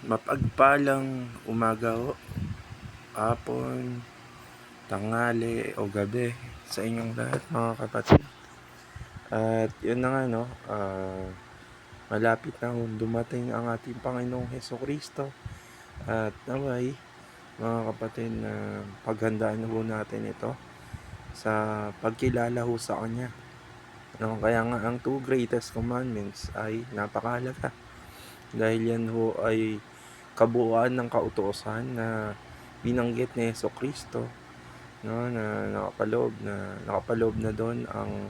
Mapagpalang umaga o hapon, tanghali o gabi sa inyong lahat mga kapatid. At yun na nga no, malapit na dumating ang ating Panginoong Hesukristo. At naway mga kapatid na paghandaan ho natin ito sa pagkilala ho sa Kanya. No, kaya nga ang two greatest commandments ay napakahalaga. Dahil yan ho ay kabuuan ng kautusan na binanggit ni Hesukristo, no, na nakapaloob na doon ang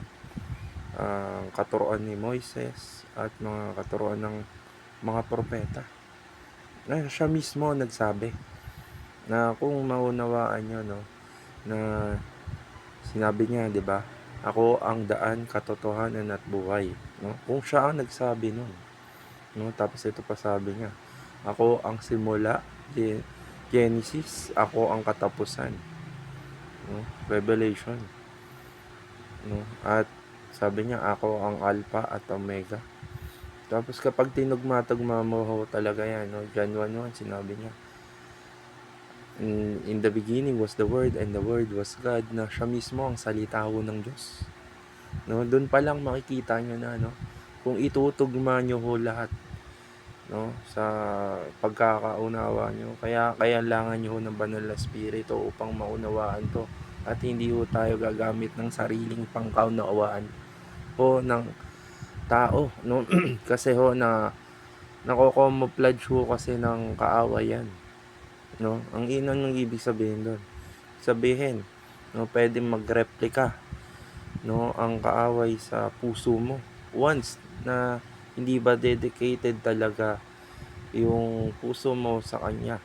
katuruan ni Moises at mga katuruan ng mga propeta. Na siya mismo nagsabi na kung maunawaan nyo, no, na sinabi niya, 'di ba? Ako ang daan, katotohanan at buhay, no? Kung siya ang nagsabi noon, no? Tapos ito pa sabi niya, ako ang simula, Genesis, ako ang katapusan, no? Revelation, no? At sabi niya, ako ang Alpha at Omega. Tapos kapag tinugma-tugma mo ho talaga yan, no? John 1:1, sinabi niya, in the beginning was the Word and the Word was God, na siya mismo ang salita ho ng Diyos. No? Doon pa lang makikita nyo na, no? Kung itutugma nyo ho lahat, no, sa pagkakaunawa nyo, kaya kailangan nyo ho ng banal na spirito upang maunawaan to, at hindi ho tayo gagamit ng sariling pangkaunawaan ho ng tao, no? Kasi ho na nako-camouflage ho kasi ng kaaway yan, no? Ang ng ibig sabihin doon, sabihin, no, pwede magreplika, no, ang kaaway sa puso mo once na hindi ba dedicated talaga yung puso mo sa kanya,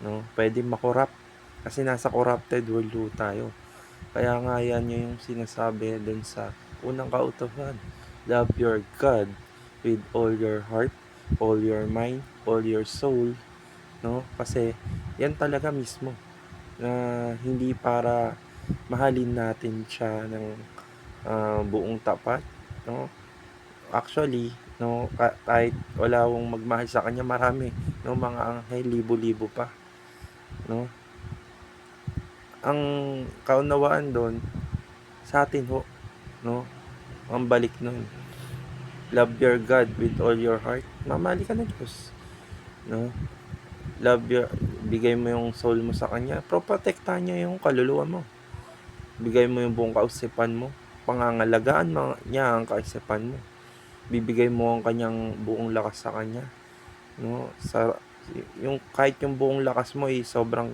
no? Pwede makorrupt kasi nasa corrupted world ho tayo. Kaya nga yan yung sinasabi dun sa unang kautusan, love your God with all your heart, all your mind, all your soul, no? Kasi yan talaga mismo na hindi para mahalin natin siya ng buong tapat, no? Actually, no, kahit wala akong magmahal sa kanya, marami, no, mga anghel, libo-libo pa, no? Ang kaunawaan doon sa atin ho, no, ang balik nun, love your God with all your heart, mamali ka ng Diyos, no? Bigay mo yung soul mo sa kanya, protektahan niya yung kaluluwa mo, bigay mo yung buong kausipan mo, pangangalagaan niya ang kaisipan mo, bibigay mo ang kanyang buong lakas sa kanya, no? Yung kahit yung buong lakas mo ay sobrang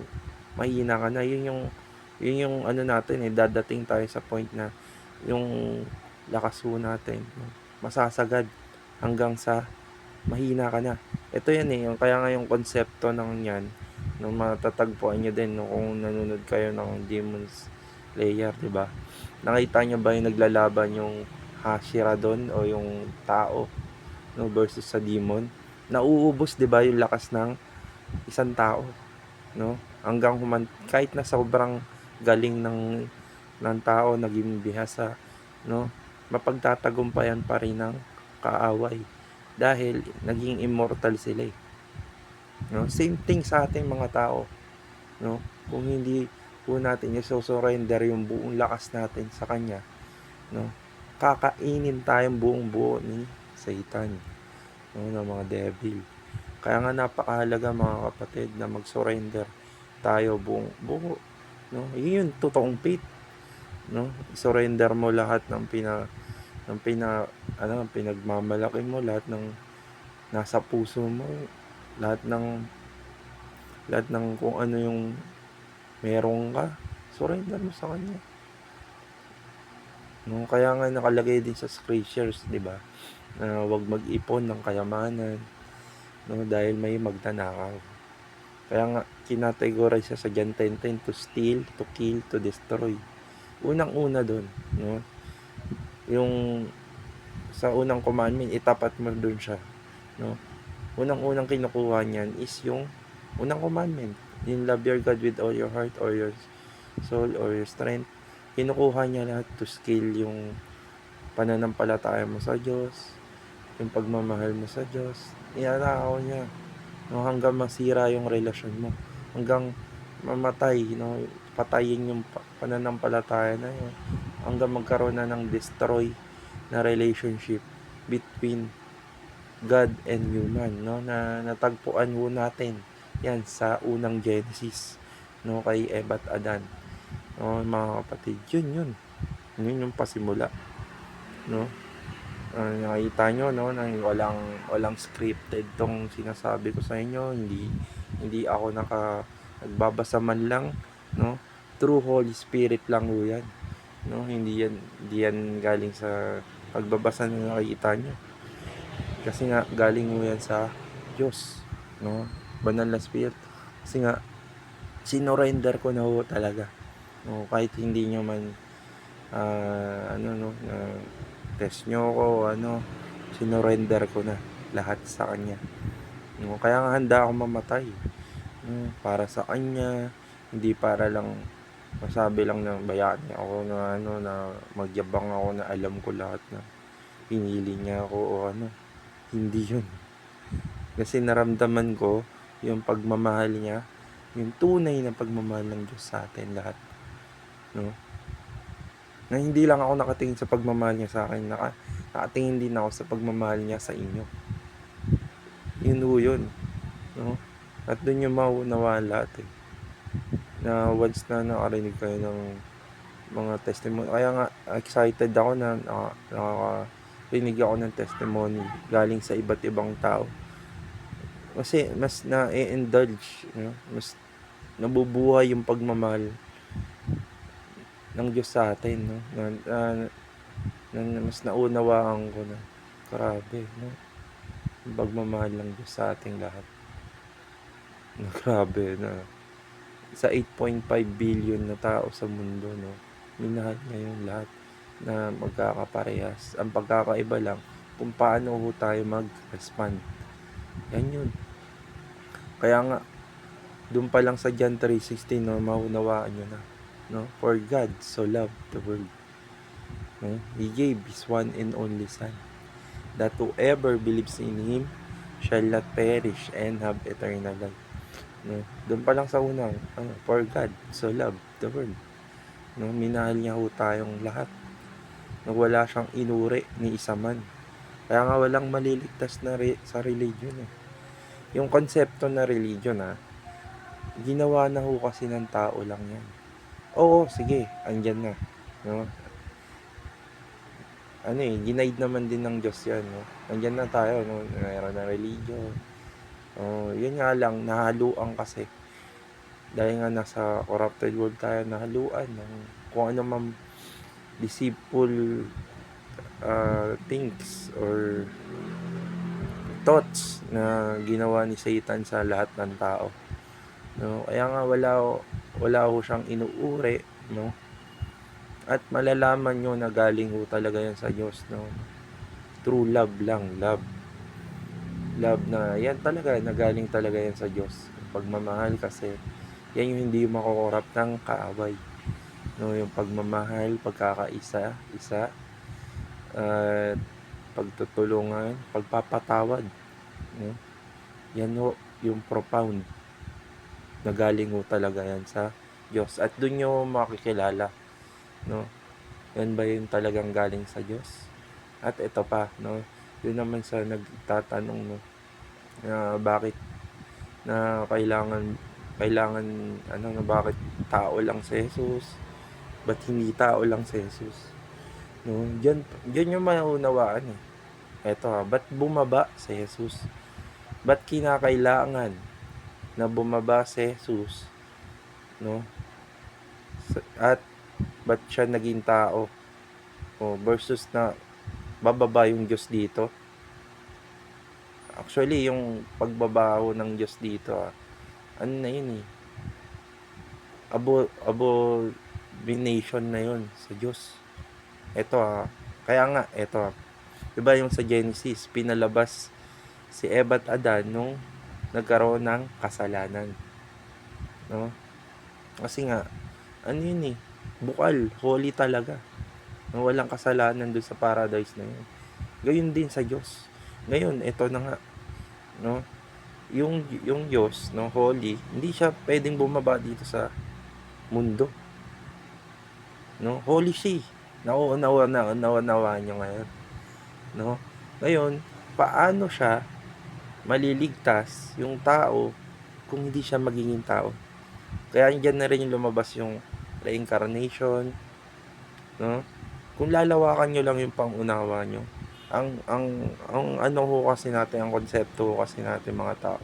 mahina ka na, yun yung ano natin, dadating tayo sa point na yung lakas ho natin, no, masasagad hanggang sa mahina ka na. Ito yan yung kaya nga yung konsepto ng yan, no, matatagpuan nyo din, no, kung nanonood kayo ng Demon Slayer, di ba? Nakita nyo ba yung naglalaban yung Hashira doon, o yung tao, no, versus sa demon? Nauubos, di ba, yung lakas ng isang tao, no? Hanggang kahit na sobrang galing ng tao, naging bihasa, no, mapagtatagumpayan pa rin ng kaaway dahil naging immortal sila, no? Same thing sa ating mga tao, no? Kung hindi po natin i-surrender yung buong lakas natin sa kanya, no, kakainin tayong buong buo ni Satan, no, ng mga devil. Kaya nga napakahalaga mga kapatid na mag-surrender tayo buong buo, no? Yun yung totoong faith, no? Surrender mo lahat ng pinagmamalaki mo, lahat ng nasa puso mo, lahat ng kung ano yung meron ka, surrender mo sa kanya, no? Kaya nga nakalagay din sa scriptures, di ba, na huwag mag-ipon ng kayamanan, no, dahil may magnanakaw. Kaya nga kinategorize siya sa John 10:10, to steal, to kill, to destroy. Unang-una doon, no, yung sa unang commandment, itapat mo doon siya, no? Unang-unang kinukuha niyan is yung unang commandment, yung love your God with all your heart, or your soul, or your strength. Kinukuha niya lahat to skill yung pananampalataya mo sa Diyos, yung pagmamahal mo sa Diyos. Inanakaw niya, no, hanggang masira yung relasyon mo, hanggang mamatay, no, patayin yung pananampalataya na yun, hanggang magkaroon na ng destroy na relationship between God and human, no, na natagpuan ho natin yan sa unang Genesis, no, kay Eva at Adan, no, mga kapatid. Yun yung pasimula, no. Nakita nyo, no, na walang scripted tong sinasabi ko sa inyo. Hindi ako nagbabasa man lang, no. True Holy Spirit lang ho yan, no. Hindi yan galing sa pagbabasa na nakikita nyo, kasi nga galing mo yan sa Diyos, no, banal na spirit. Kasi nga sinorender ko na ho talaga, no, kahit hindi nyo man no, test nyo ko, sinorender ko na lahat sa kanya, no. Kaya nga handa ako mamatay, no, para sa kanya, hindi para lang masabi lang na bayaan niya ako na na magyabang ako na alam ko lahat na pinili niya ako o hindi yun. Kasi naramdaman ko yung pagmamahal niya, yung tunay na pagmamahal ng Diyos sa atin lahat, no. Na hindi lang ako nakatingin sa pagmamahal niya sa akin, nakatingin din ako sa pagmamahal niya sa inyo. Yun, no. At doon yung maunawaan lahat, na once na nakarinig kayo ng mga testimony. Kaya nga excited ako na nakarinig ako ng testimony galing sa iba't ibang tao. Kasi mas na-indulge, mas nabubuhay yung pagmamahal ng Diyos sa atin, no. Mas naunawaan ko na grabe, no, yung pagmamahal ng Diyos sa ating lahat. Na grabe na sa 8.5 billion na tao sa mundo, no, minahal niya yung lahat na magkakaparehas. Ang pagkakaiba lang kung paano ho tayo mag-respond. Yan yun. Kaya nga doon pa lang sa John 3:16, no, maunawaan nyo na, no, for God so loved the world, no, He gave His one and only Son, that whoever believes in Him shall not perish and have eternal life, no. Doon pa lang sa unang for God so loved the world, no, minahal niya ho tayong lahat, na wala siyang inuri ni isa man. Kaya nga walang maliligtas na sa religion, yung konsepto na religion, ginawa na ho kasi ng tao lang yan. Oo, sige, andyan na, no. Denied naman din ng Diyos yan, no. Andyan na tayo, no, mayroon na religion. Yun nga lang, nahaluan kasi. Dahil nga nasa corrupted world tayo, nahaluan ng kung ano mang deceitful things or thoughts na ginawa ni Satan sa lahat ng tao, no. Kaya nga wala ho siyang inuuri, no. At malalaman nyo na galing ho talaga yan sa Diyos, no. True love lang, love na yan talaga, nagaling talaga yan sa Diyos. Pagmamahal kasi yan yung hindi makokorap ng kaaway, no. Yung pagmamahal, pagkakaisa, pagtutulungan, pagpapatawad, no. Yan ho yung profound na galing ho talaga yan sa Diyos. At doon nyo makikilala, no, yan ba yung talagang galing sa Diyos? At ito pa, no, yun naman sa nagtatanong, no, na bakit na kailangan na bakit tao lang si Jesus, ba't hindi tao lang si Jesus, no. Diyan yung maunawaan, eto ba't bumaba si Jesus, ba't kinakailangan na bumaba si Jesus, no, at ba't siya naging tao, versus na bababa yung Diyos dito. Actually yung pagbabaho ng Diyos dito, ano na yun, abomination na yun sa Diyos. Ito kaya nga ito, diba yung sa Genesis, pinalabas si Eva at Adan nung nagkaroon ng kasalanan, no. Kasi nga yun, bukal, holy talaga, no, walang kasalanan doon sa paradise na yun. Gayon din sa Diyos. Ngayon ito na nga, no, yung Diyos, no, holy, hindi siya pwedeng bumaba dito sa mundo, no? Holy siya. Nauunawaan niyo ngayon, no? Ngayon, paano siya maliligtas yung tao kung hindi siya magiging tao? Kaya diyan na rin yung lumabas yung reincarnation, no? Kung lalawakan niyo lang yung pangunawa niyo, ang ano ho kasi natin, ang konsepto ho kasi natin mga tao,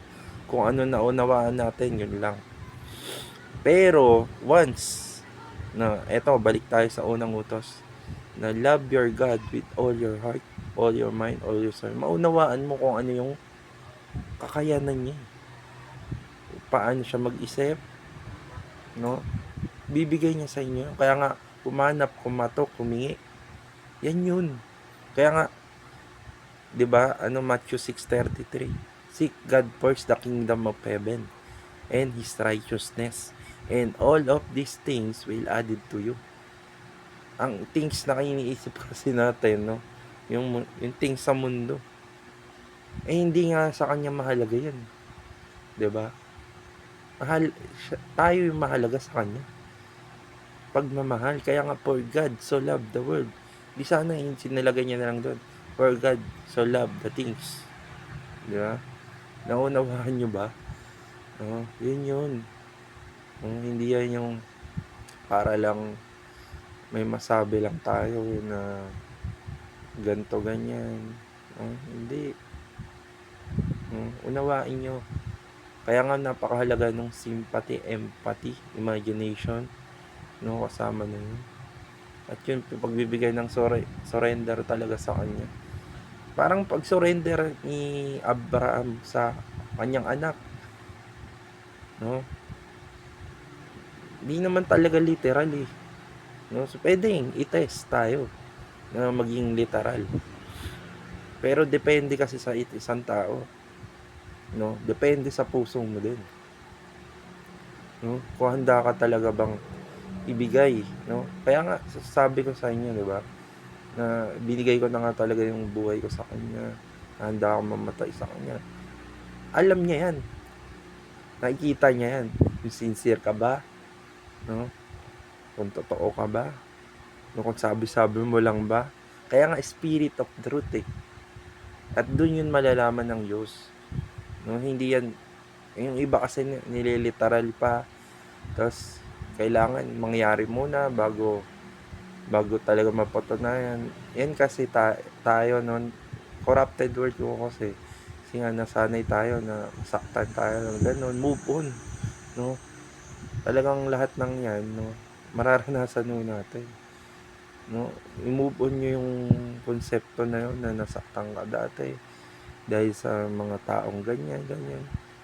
kung ano naunawaan natin, yun lang. Pero once na eto, balik tayo sa unang utos, na love your God with all your heart, all your mind, all your soul. Maunawaan mo kung ano yung kakayanan niya, paano siya mag-isip, no? Bibigay niya sa inyo. Kaya nga, kumanap, kumatok, humingi. Yan yun. Kaya nga, 'di ba? Matthew 6:33. Seek God first the kingdom of heaven and his righteousness, and all of these things will added to you. Ang things na iniisip kasi natin, no? Yung things sa mundo. Hindi nga sa kanya mahalaga 'yan, 'di ba? Tayo yung mahalaga sa kanya. Pagmamahal. Kaya nga, for God so loved the world. Di sana yung sinalagay niya na lang doon. For God so loved the things. Di ba? Naunawaan nyo ba? Yun. Hindi yan yung para lang may masabi lang tayo na ganto ganyan. Hindi. Unawain nyo. Kaya nga napakahalaga ng sympathy, empathy, imagination, no, kasama na yun. At yun, pagbibigay ng surrender talaga sa kanya. Parang pag-surrender ni Abraham sa kanyang anak, no? Di naman talaga literal eh. No? So, pwedeng i-test tayo na maging literal. Pero depende kasi sa isang tao. No? Depende sa puso mo din. No? Kung handa ka talaga bang ibigay, no? Kaya nga sabi ko sa inyo, 'di ba? Na binigay ko na nga talaga yung buhay ko sa kanya. Handa akong mamatay sa kanya. Alam niya 'yan. Nakikita niya 'yan. Yung sincere ka ba? No? Kung totoo ka ba? No, kung sabi-sabi mo lang ba? Kaya nga spirit of truth eh. At doon yun malalaman ng Diyos. No, hindi yan, yung iba kasi nililiteral pa. Tapos kailangan mangyari muna bago talaga mapatunayan. Yan kasi tayo noon, corrupted word ko kasi. Kasi nga nasanay tayo na saktan tayo ng ganun, move on. No? Talagang lahat ng yan, no, mararanasan mo natin. No, i-move on nyo yung konsepto na yun na nasaktan ka dati dahil sa mga taong ganyan.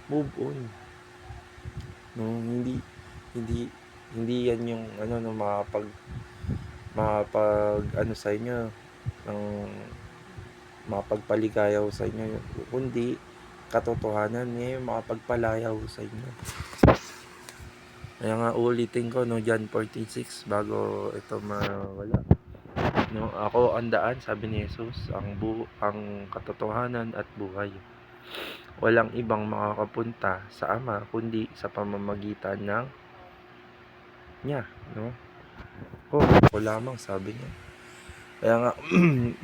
Move on. No, hindi yan yung no, makapag sa inyo ng mapagpaligayaw sa inyo, kundi katotohanan niya yung makapagpalayaw sa inyo. Kaya nga ulitin ko, no, John 14:6 bago ito mawala. No, ako ang daan, sabi ni Jesus, ang katotohanan at buhay. Walang ibang makakapunta sa Ama kundi sa pamamagitan ng niya, no? Ako lamang, sabi niya. Kaya nga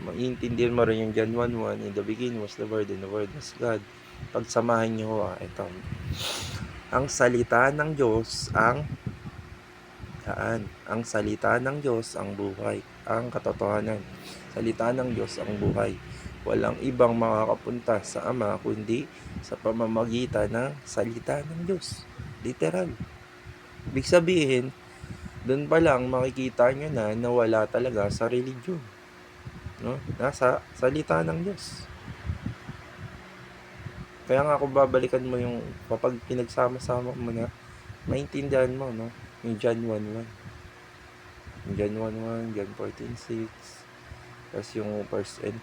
maintindihan mo rin yung John 1:1, in the beginning was the Word and the Word was God. Pagsamahin niyo ito. Ang salita ng Diyos ang daan. Ang salita ng Diyos ang buhay, ang katotohanan. Salita ng Diyos ang buhay. Walang ibang makakapunta sa Ama kundi sa pamamagitan ng salita ng Diyos. Literal. Ibig sabihin, doon pa lang makikita nyo na nawala talaga sa religion. No? Nasa salita ng Diyos. Kaya nga kung babalikan mo yung kapag pinagsama-sama mo na, maintindihan mo, no? Yung John 1:1. Yung John 1:1, John 14:6. Tapos yung first and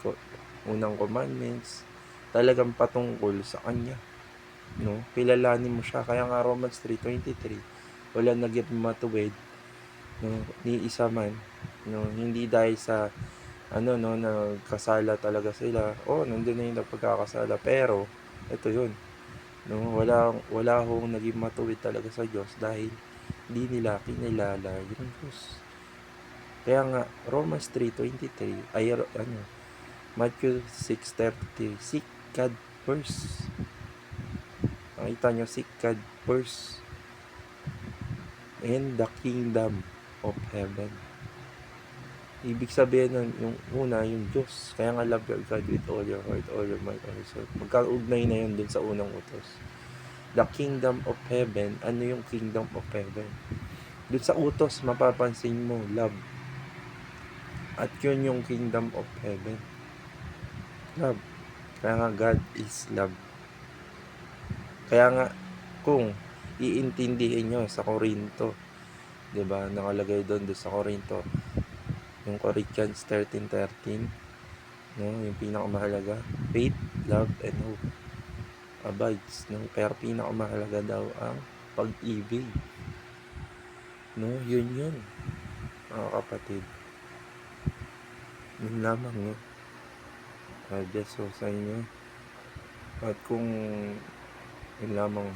unang commandments, talagang patungkol sa kanya. No? Kilalanin mo siya. Kaya nga Romans 3:23, wala naging matuwid, no, ni isa man, no, hindi dahil sa nagkasala talaga sila. Nandun na yung nagpagkakasala. Pero ito yun, no? Wala akong naging matuwid talaga sa Diyos dahil hindi nila kinilala yung Diyos. Kaya nga Romans 3:23 ay Matthew 6:33, seek God first. Nakita nyo, seek God first and the kingdom of heaven. Ibig sabihin nun, yung una, yung Diyos. Kaya nga love your God with all your heart, all your mind, all your soul. Magkaugnay na yun dun sa unang utos. The kingdom of heaven, ano yung kingdom of heaven? Dun sa utos, mapapansin mo, love. At yun yung kingdom of heaven. Love. Kaya nga God is love. Kaya nga, kung iintindihin nyo sa Korinto, 'di ba? Nakalagay doon sa Korinto, yung Corinthians 13:13, no? Yung pinakamahalaga, faith, love, and hope abides, no? Pero pinakamahalaga daw ang pag-ibig, no? Yun, mga kapatid. Yun lamang, no? God bless po sa inyo. At kung yun lamang